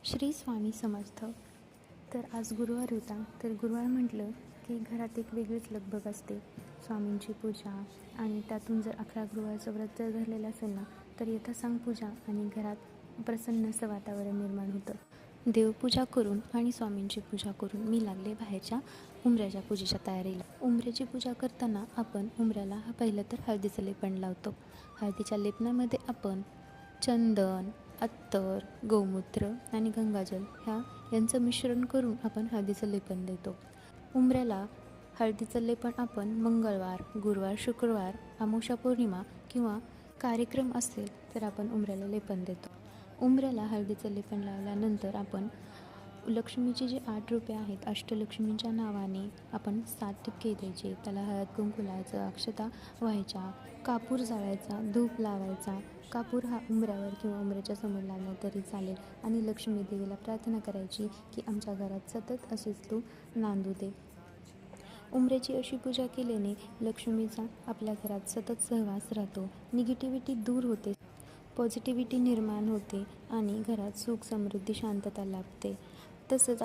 श्री स्वामी समर्थ. तर आज गुरुवार होता. तर गुरुवार म्हटलं की घरात एक वेगळीच लगबग असते. स्वामींची पूजा आणि त्यातून जर 11 गुरुवारचं व्रत जर धरलेलं असेल ना, तर यथासांग पूजा आणि घरात प्रसन्न असं वातावरण निर्माण होतं. देवपूजा करून आणि स्वामींची पूजा करून मी लागले बाहेरच्या उंबऱ्याच्या पूजेच्या तयारीला. उंबऱ्याची पूजा करताना आपण उंबऱ्याला पहिलं तर हळदीचं लेपन लावतो. हळदीच्या लेपनामध्ये आपण चंदन, अत्तर, गोमूत्र आणि गंगाजल यांचं मिश्रण करून आपण हळदीचं लेपन देतो. उंबऱ्याला हळदीचं लेपन आपण मंगळवार, गुरुवार, शुक्रवार, अमावस्या पौर्णिमा किंवा कार्यक्रम असेल तर आपण उंबऱ्याला लेपन देतो. उंबऱ्याला हळदीचं लेपन लावल्यानंतर आपण लक्ष्मीचे जे 8 रूपे आहेत, अष्टलक्ष्मींच्या नावाने आपण 7 ठिपके द्यायचे. त्याला हळद कुंकू लावायचं, अक्षता व्हायच्या, कापूर जाळायचा, धूप लावायचा. कापूर हा उंबऱ्यावर किंवा उंबऱ्याच्या समोर लावला तरी चालेल आणि लक्ष्मी देवीला प्रार्थना करायची की आमच्या घरात सतत असेच तू नांदू दे. उंबऱ्याची अशी पूजा केल्याने लक्ष्मीचा आपल्या घरात सतत सहवास राहतो, निगेटिव्हिटी दूर होते, पॉझिटिव्हिटी निर्माण होते आणि घरात सुख, समृद्धी, शांतता लाभते. तसंच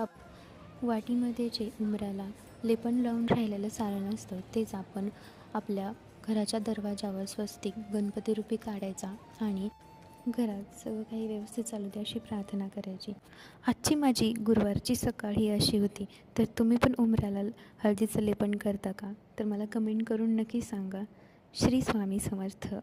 वाटीमध्ये जे उंबऱ्याला लेपन लावून राहिलेलं सारण असतं तेच आपण आपल्या घराच्या दरवाजावर स्वस्तिक गणपती रूपी काढायचा आणि घरात सगळं काही व्यवस्थित चालू दे अशी प्रार्थना करायची. आजची माझी गुरुवारची सकाळ ही अशी होती. तर तुम्ही पण उंबऱ्याला हळदीचं लेपन करता का? तर मला कमेंट करून नक्की सांगा. श्री स्वामी समर्थ.